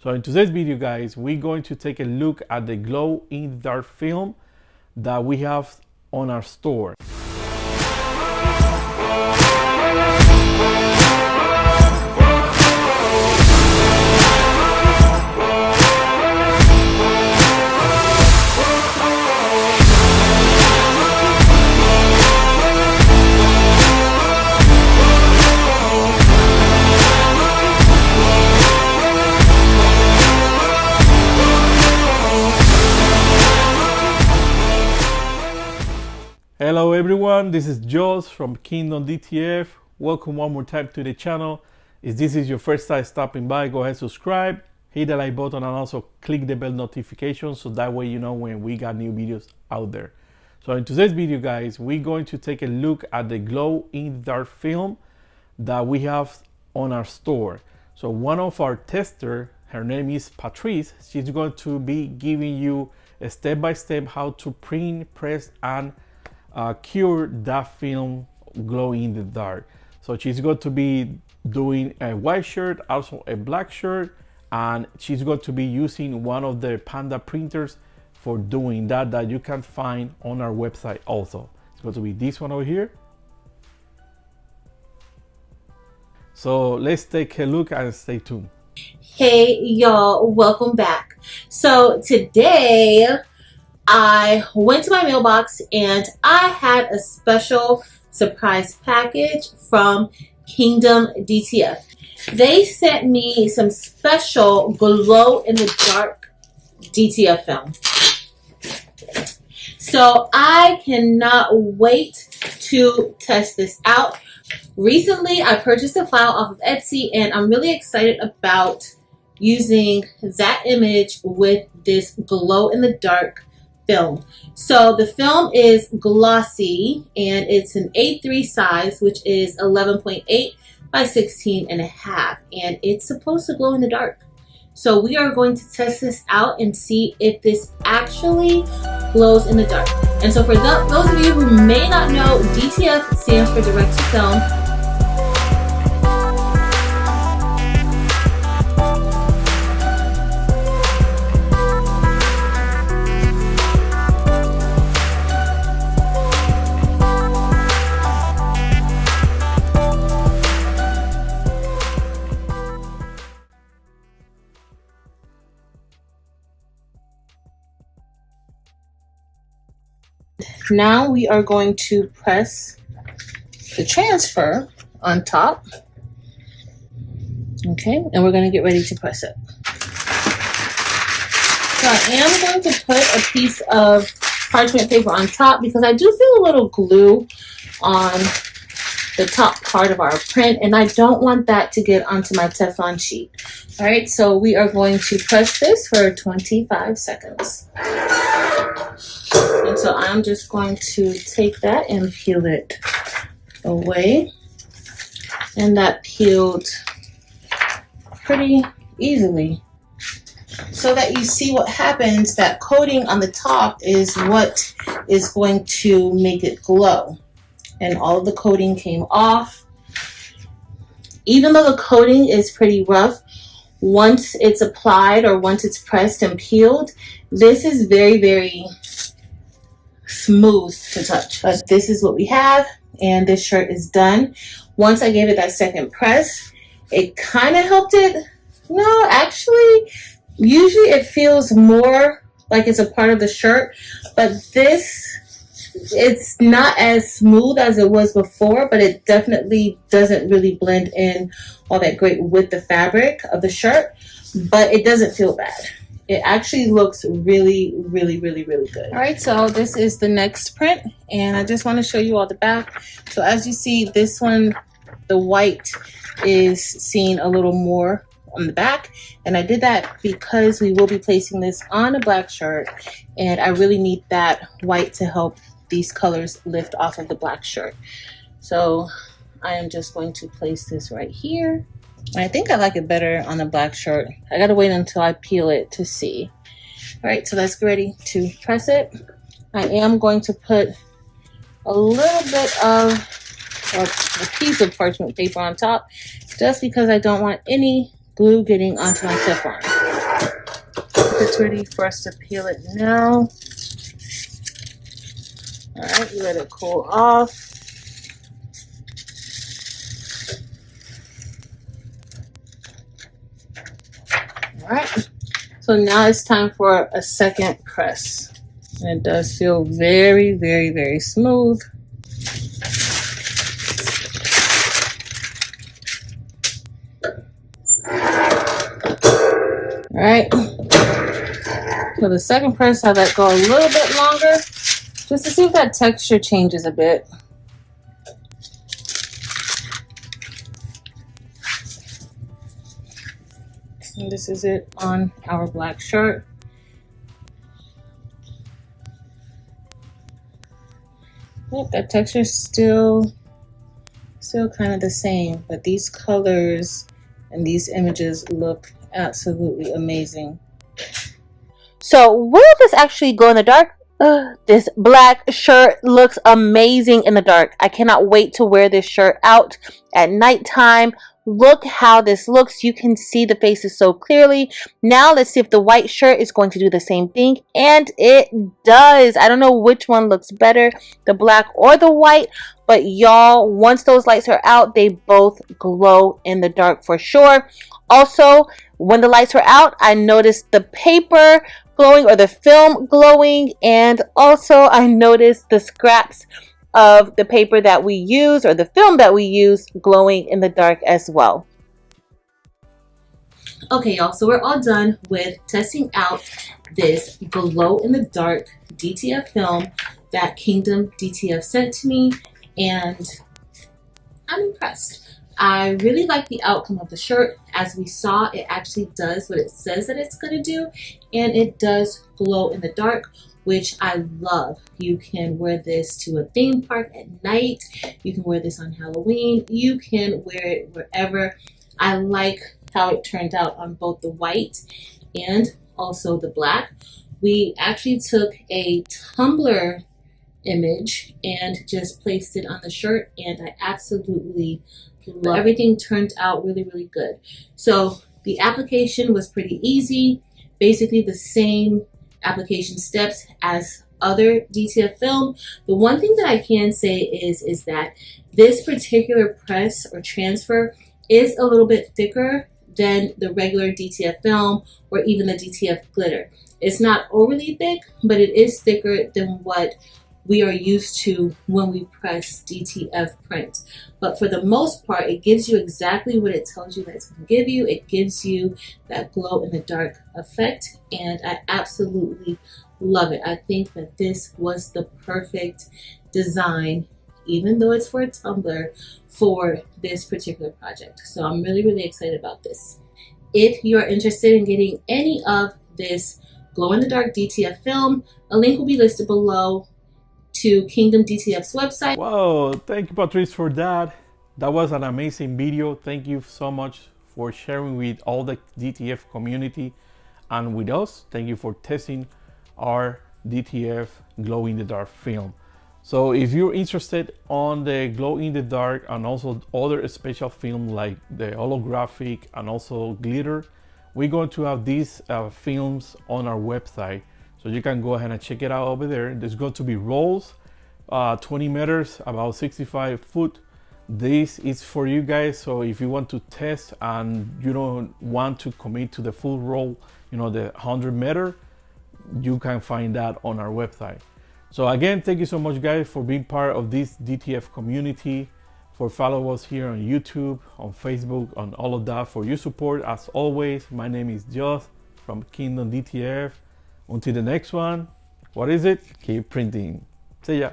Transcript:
So in today's video, guys, we're going to take a look at the glow in the dark film that we have on our store. Hello everyone, this is Joss from Kingdom DTF. Welcome one more time to the channel. If this is your first time stopping by, go ahead and subscribe, hit the like button, and also click the bell notification so that way you know when we got new videos out there. So in today's video, guys, we're going to take a look at the glow in the dark film that we have on our store. So one of our testers, her name is Patrice, she's going to be giving you a step-by-step how to print, press, and cure that film glow in the dark. So she's going to be doing a white shirt, also a black shirt, and she's going to be using one of the Panda printers for doing that you can find on our website also. It's going to be this one over here. So let's take a look and stay tuned. Hey y'all, welcome back. So today I went to my mailbox and I had a special surprise package from Kingdom DTF. They sent me some special glow in the dark DTF film. So I cannot wait to test this out. Recently, I purchased a file off of Etsy and I'm really excited about using that image with this glow in the dark film. So the film is glossy and it's an A3 size, which is 11.8 by 16.5, and it's supposed to glow in the dark. So we are going to test this out and see if this actually glows in the dark. And so for those of you who may not know, DTF stands for direct to film. Now we are going to press the transfer on top. Okay, and we're going to get ready to press it. So I am going to put a piece of parchment paper on top because I do feel a little glue on the top part of our print and I don't want that to get onto my Teflon sheet. All right, so we are going to press this for 25 seconds. And so I'm just going to take that and peel it away. And that peeled pretty easily. So that you see what happens, that coating on the top is what is going to make it glow. And all of the coating came off. Even though the coating is pretty rough, once it's applied or once it's pressed and peeled, this is very, very smooth to touch. But this is what we have, and this shirt is done. Once I gave it that second press, it kind of helped it. No, actually, usually it feels more like it's a part of the shirt, but it's not as smooth as it was before, but it definitely doesn't really blend in all that great with the fabric of the shirt, but it doesn't feel bad. It actually looks really, really, really, really good. All right, so this is the next print, and I just want to show you all the back. So as you see, this one, the white is seen a little more on the back, and I did that because we will be placing this on a black shirt, and I really need that white to help these colors lift off of the black shirt. So I am just going to place this right here. I think I like it better on the black shirt. I gotta wait until I peel it to see. All right, so let's get ready to press it. I am going to put a little bit of a piece of parchment paper on top just because I don't want any glue getting onto my Teflon. It's ready for us to peel it now. All right, let it cool off. All right, so now it's time for a second press. And it does feel very, very, very smooth. All right, so the second press, I let go a little bit longer just to see if that texture changes a bit. And this is it on our black shirt. Yep, that texture is still kind of the same, but these colors and these images look absolutely amazing. So will this actually glow in the dark? This black shirt looks amazing in the dark. I cannot wait to wear this shirt out at nighttime. Look how this looks. You can see the faces so clearly. Now let's see if the white shirt is going to do the same thing. And it does. I don't know which one looks better, the black or the white. But y'all, once those lights are out, they both glow in the dark for sure. Also, when the lights were out, I noticed the paper glowing or the film glowing. And also I noticed the scraps of the paper that we use or the film that we use glowing in the dark as well. Okay, y'all, so we're all done with testing out this glow in the dark DTF film that Kingdom DTF sent to me, and I'm impressed. I really like the outcome of the shirt. As we saw, it actually does what it says that it's going to do, and it does glow in the dark, which I love. You can wear this to a theme park at night. You can wear this on Halloween. You can wear it wherever. I like how it turned out on both the white and also the black. We actually took a tumbler image and just placed it on the shirt, and I absolutely love it. Everything turned out really, really good. So the application was pretty easy. Basically the same application steps as other DTF film. The one thing that I can say is that this particular press or transfer is a little bit thicker than the regular DTF film or even the DTF glitter. It's not overly thick, but it is thicker than what we are used to when we press DTF print. But for the most part, it gives you exactly what it tells you that it's going to give you. It gives you that glow in the dark effect, and I absolutely love it. I think that this was the perfect design, even though it's for a tumbler, for this particular project. So I'm really, really excited about this. If you're interested in getting any of this glow in the dark DTF film, a link will be listed below to Kingdom DTF's website. Wow, thank you, Patrice, for that. That was an amazing video. Thank you so much for sharing with all the DTF community and with us. Thank you for testing our DTF glow in the dark film. So if you're interested on the glow in the dark and also other special film like the holographic and also glitter, we're going to have these films on our website. So you can go ahead and check it out over there. There's going to be rolls, 20 meters, about 65 foot. This is for you guys. So if you want to test and you don't want to commit to the full roll, you know, the 100-meter, you can find that on our website. So again, thank you so much, guys, for being part of this DTF community, for following us here on YouTube, on Facebook, on all of that, for your support. As always, my name is Joss from Kingdom DTF. Until the next one, what is it? Keep printing. See ya.